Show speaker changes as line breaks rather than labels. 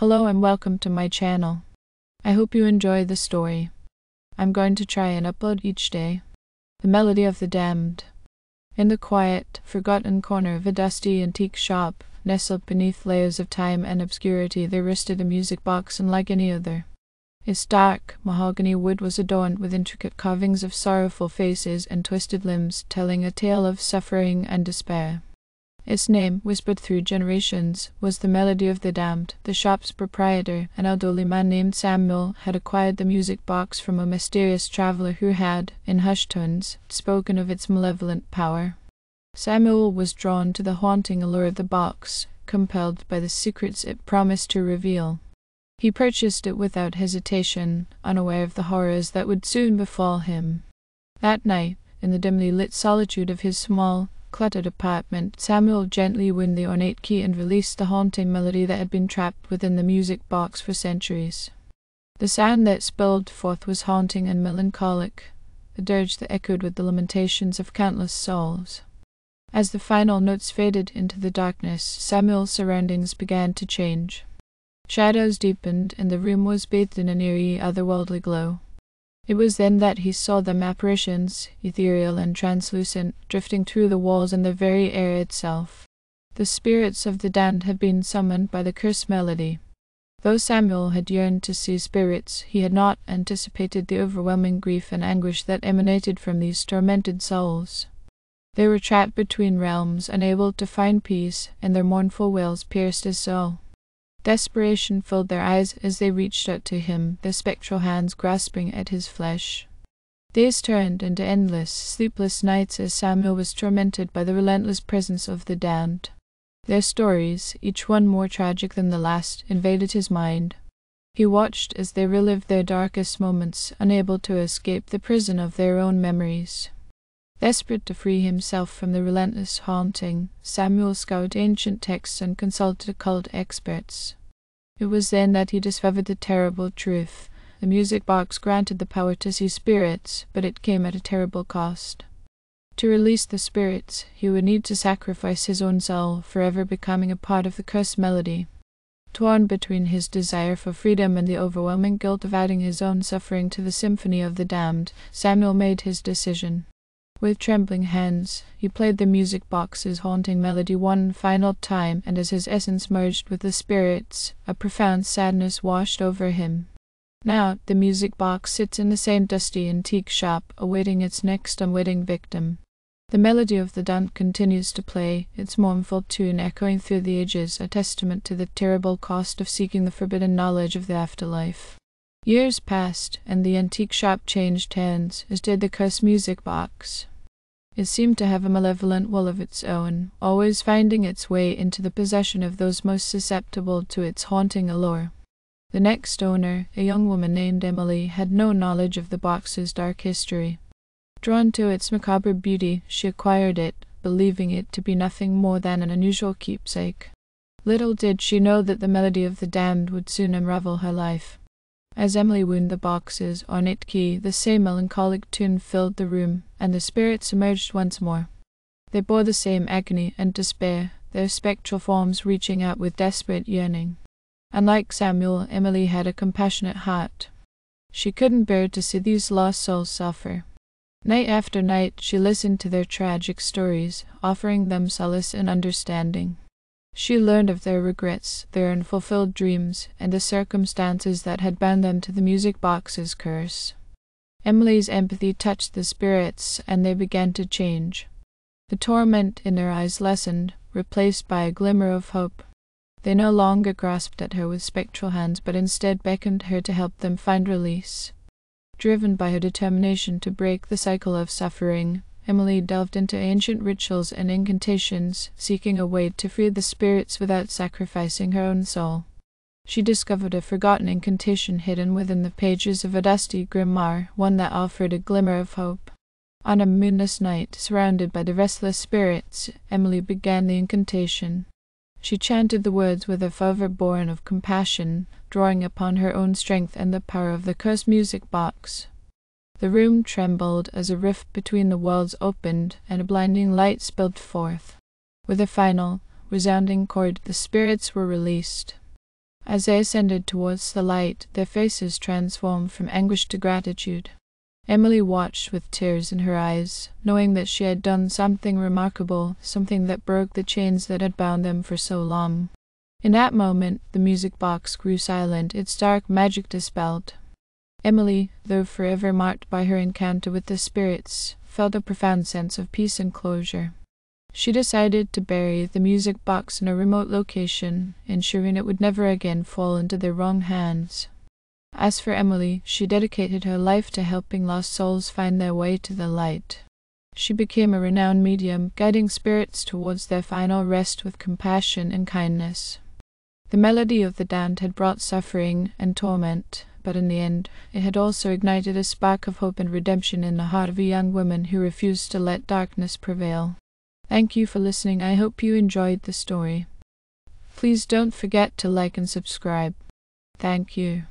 Hello and welcome to my channel. I hope you enjoy the story. I'm going to try and upload each day. The Melody of the Damned. In the quiet, forgotten corner of a dusty antique shop, nestled beneath layers of time and obscurity, there rested a music box unlike any other. Its dark, mahogany wood was adorned with intricate carvings of sorrowful faces and twisted limbs, telling a tale of suffering and despair. Its name, whispered through generations, was the Melody of the Damned. The shop's proprietor, an elderly man named Samuel, had acquired the music box from a mysterious traveler who had, in hushed tones, spoken of its malevolent power. Samuel was drawn to the haunting allure of the box, compelled by the secrets it promised to reveal. He purchased it without hesitation, unaware of the horrors that would soon befall him. That night, in the dimly lit solitude of his small, cluttered apartment, Samuel gently wound the ornate key and released the haunting melody that had been trapped within the music box for centuries. The sound that spilled forth was haunting and melancholic, a dirge that echoed with the lamentations of countless souls. As the final notes faded into the darkness, Samuel's surroundings began to change. Shadows deepened, and the room was bathed in an eerie, otherworldly glow. It was then that he saw them, apparitions, ethereal and translucent, drifting through the walls and the very air itself. The spirits of the damned had been summoned by the cursed melody. Though Samuel had yearned to see spirits, he had not anticipated the overwhelming grief and anguish that emanated from these tormented souls. They were trapped between realms, unable to find peace, and their mournful wails pierced his soul. Desperation filled their eyes as they reached out to him, their spectral hands grasping at his flesh. Days turned into endless, sleepless nights as Samuel was tormented by the relentless presence of the damned. Their stories, each one more tragic than the last, invaded his mind. He watched as they relived their darkest moments, unable to escape the prison of their own memories. Desperate to free himself from the relentless haunting, Samuel scoured ancient texts and consulted occult experts. It was then that he discovered the terrible truth. The music box granted the power to see spirits, but it came at a terrible cost. To release the spirits, he would need to sacrifice his own soul, forever becoming a part of the cursed melody. Torn between his desire for freedom and the overwhelming guilt of adding his own suffering to the symphony of the damned, Samuel made his decision. With trembling hands, he played the music box's haunting melody one final time, and as his essence merged with the spirits, a profound sadness washed over him. Now, the music box sits in the same dusty antique shop, awaiting its next unwitting victim. The Melody of the Damned continues to play, its mournful tune echoing through the ages, a testament to the terrible cost of seeking the forbidden knowledge of the afterlife. Years passed, and the antique shop changed hands, as did the cursed music box. It seemed to have a malevolent will of its own, always finding its way into the possession of those most susceptible to its haunting allure. The next owner, a young woman named Emily, had no knowledge of the box's dark history. Drawn to its macabre beauty, she acquired it, believing it to be nothing more than an unusual keepsake. Little did she know that the Melody of the Damned would soon unravel her life. As Emily wound the box's ornate key, the same melancholic tune filled the room, and the spirits emerged once more. They bore the same agony and despair, their spectral forms reaching out with desperate yearning. Unlike Samuel, Emily had a compassionate heart. She couldn't bear to see these lost souls suffer. Night after night, she listened to their tragic stories, offering them solace and understanding. She learned of their regrets, their unfulfilled dreams, and the circumstances that had bound them to the music box's curse. Emily's empathy touched the spirits, and they began to change. The torment in their eyes lessened, replaced by a glimmer of hope. They no longer grasped at her with spectral hands, but instead beckoned her to help them find release. Driven by her determination to break the cycle of suffering, Emily delved into ancient rituals and incantations, seeking a way to free the spirits without sacrificing her own soul. She discovered a forgotten incantation hidden within the pages of a dusty grimoire, one that offered a glimmer of hope. On a moonless night, surrounded by the restless spirits, Emily began the incantation. She chanted the words with a fervor born of compassion, drawing upon her own strength and the power of the cursed music box. The room trembled as a rift between the worlds opened, and a blinding light spilled forth. With a final, resounding chord, the spirits were released. As they ascended towards the light, their faces transformed from anguish to gratitude. Emily watched with tears in her eyes, knowing that she had done something remarkable, something that broke the chains that had bound them for so long. In that moment, the music box grew silent, its dark magic dispelled. Emily, though forever marked by her encounter with the spirits, felt a profound sense of peace and closure. She decided to bury the music box in a remote location, ensuring it would never again fall into the wrong hands. As for Emily, she dedicated her life to helping lost souls find their way to the light. She became a renowned medium, guiding spirits towards their final rest with compassion and kindness. The melody of the damned had brought suffering and torment, but in the end, it had also ignited a spark of hope and redemption in the heart of a young woman who refused to let darkness prevail. Thank you for listening. I hope you enjoyed the story. Please don't forget to like and subscribe. Thank you.